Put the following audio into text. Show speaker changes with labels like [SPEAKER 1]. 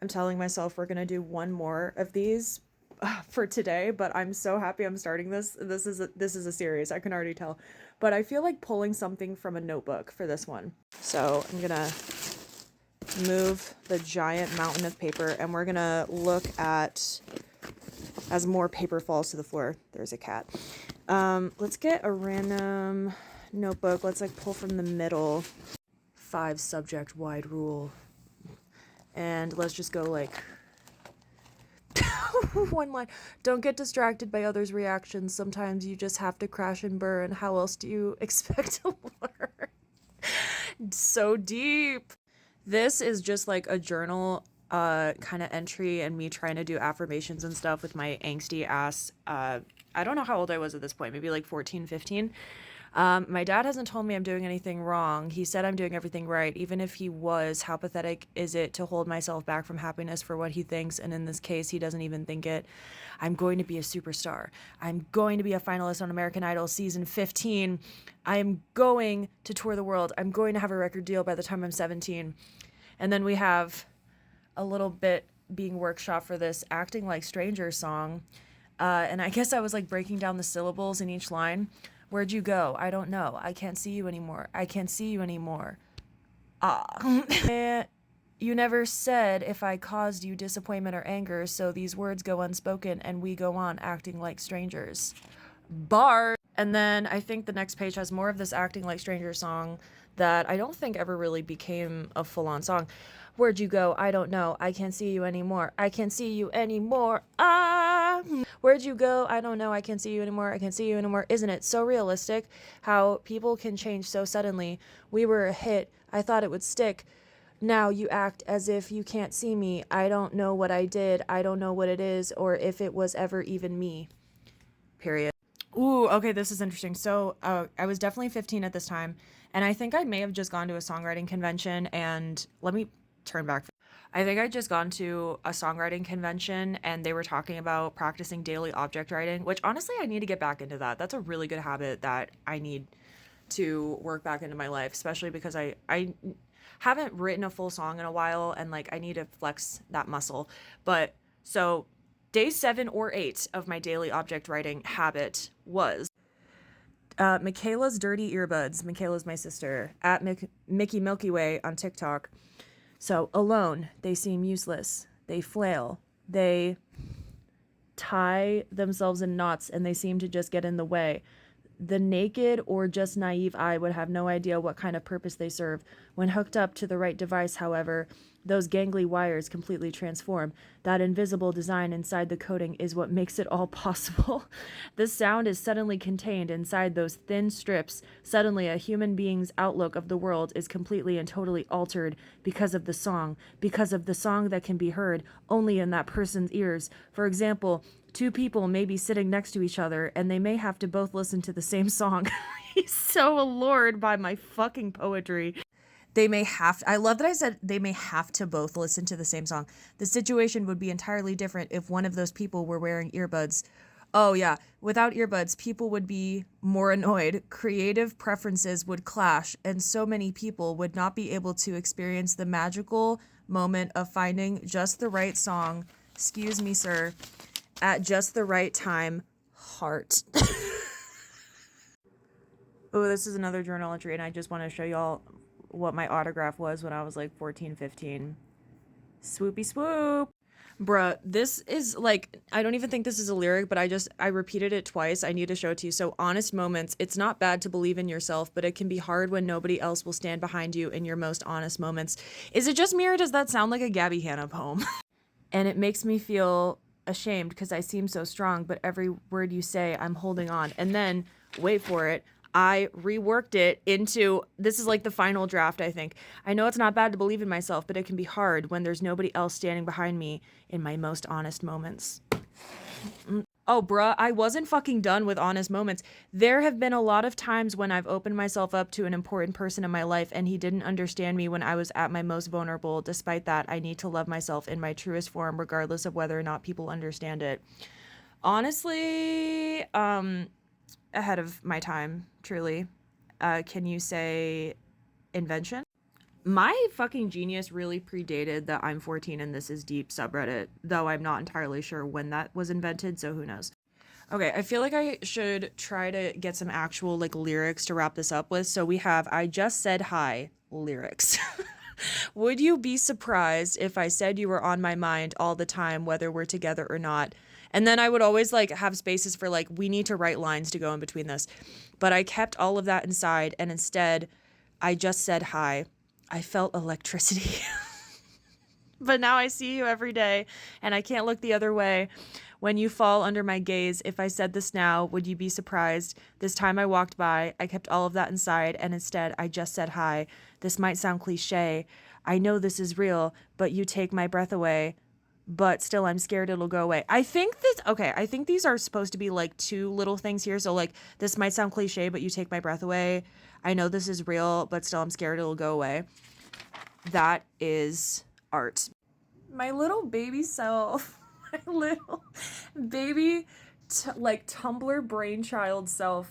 [SPEAKER 1] I'm telling myself we're gonna do one more of these for today, but I'm so happy I'm starting this. This is a series, I can already tell. But I feel like pulling something from a notebook for this one. So I'm gonna move the giant mountain of paper and we're gonna look at, as more paper falls to the floor, there's a cat. Let's get a random notebook. Let's like pull from the middle. 5 subject wide rule. And let's just go like one line. Don't get distracted by others' reactions. Sometimes you just have to crash and burn. How else do you expect to learn? So deep. This is just like a journal kind of entry and me trying to do affirmations and stuff with my angsty ass. I don't know how old I was at this point, maybe like 14, 15. My dad hasn't told me I'm doing anything wrong. He said I'm doing everything right. Even if he was, how pathetic is it to hold myself back from happiness for what he thinks? And in this case, he doesn't even think it. I'm going to be a superstar. I'm going to be a finalist on American Idol season 15. I am going to tour the world. I'm going to have a record deal by the time I'm 17. And then we have a little bit being workshop for this acting like strangers song. And I guess I was like breaking down the syllables in each line. Where'd you go? I don't know. I can't see you anymore. I can't see you anymore. You never said if I caused you disappointment or anger, so these words go unspoken and we go on acting like strangers. Bar. And then I think the next page has more of this acting like strangers song that I don't think ever really became a full-on song. Where'd you go? I don't know. I can't see you anymore. I can't see you anymore. Where'd you go? I don't know. I can't see you anymore. I can't see you anymore. Isn't it so realistic how people can change so suddenly? We were a hit. I thought it would stick. Now you act as if you can't see me. I don't know what I did. I don't know what it is or if it was ever even me. Period. Ooh, okay, this is interesting. So I was definitely 15 at this time, and I think I may have just gone to a songwriting convention, and let me turn back. I think I'd just gone to a songwriting convention, and they were talking about practicing daily object writing, which honestly, I need to get back into that. That's a really good habit that I need to work back into my life, especially because I haven't written a full song in a while, and like I need to flex that muscle. But so day 7 or 8 of my daily object writing habit was Michaela's Dirty Earbuds. Michaela's my sister. At Mickey Milky Way on TikTok. So alone, they seem useless. They flail. They tie themselves in knots and they seem to just get in the way. The naked or just naive eye would have no idea what kind of purpose they serve. When hooked up to the right device, however, those gangly wires completely transform. That invisible design inside the coating is what makes it all possible. The sound is suddenly contained inside those thin strips. Suddenly, a human being's outlook of the world is completely and totally altered because of the song that can be heard only in that person's ears. For example, 2 people may be sitting next to each other and they may have to both listen to the same song. He's so allured by my fucking poetry. I love that I said they may have to both listen to the same song. The situation would be entirely different if one of those people were wearing earbuds. Oh yeah, without earbuds, people would be more annoyed. Creative preferences would clash, and so many people would not be able to experience the magical moment of finding just the right song, excuse me, sir, at just the right time, heart. Oh, this is another journal entry, and I just want to show y'all what my autograph was when I was like 14, 15. Swoopy swoop. Bruh, this is like, I don't even think this is a lyric, but I repeated it twice. I need to show it to you. So, honest moments. It's not bad to believe in yourself, but it can be hard when nobody else will stand behind you in your most honest moments. Is it just me or does that sound like a Gabby Hanna poem? And it makes me feel ashamed because I seem so strong, but every word you say, I'm holding on. And then, wait for it, I reworked it into, this is like the final draft, I think. I know it's not bad to believe in myself, but it can be hard when there's nobody else standing behind me in my most honest moments. Oh, bruh, I wasn't fucking done with honest moments. There have been a lot of times when I've opened myself up to an important person in my life and he didn't understand me when I was at my most vulnerable. Despite that, I need to love myself in my truest form, regardless of whether or not people understand it. Honestly, ahead of my time, truly. Can you say invention? My fucking genius really predated the I'm 14 and this is deep subreddit, though I'm not entirely sure when that was invented, so who knows. Okay, I feel like I should try to get some actual like lyrics to wrap this up with. So we have I just said hi lyrics. Would you be surprised if I said you were on my mind all the time, whether we're together or not? And then I would always like have spaces for like, we need to write lines to go in between this. But I kept all of that inside and instead I just said hi. I felt electricity. But now I see you every day and I can't look the other way. When you fall under my gaze, if I said this now, would you be surprised? This time I walked by, I kept all of that inside and instead I just said hi. This might sound cliche. I know this is real, but you take my breath away. But still, I'm scared it'll go away. I think these are supposed to be like two little things here. So like, this might sound cliche, but you take my breath away. I know this is real, but still I'm scared it'll go away. That is art. My little baby self, my little baby, like Tumblr brainchild self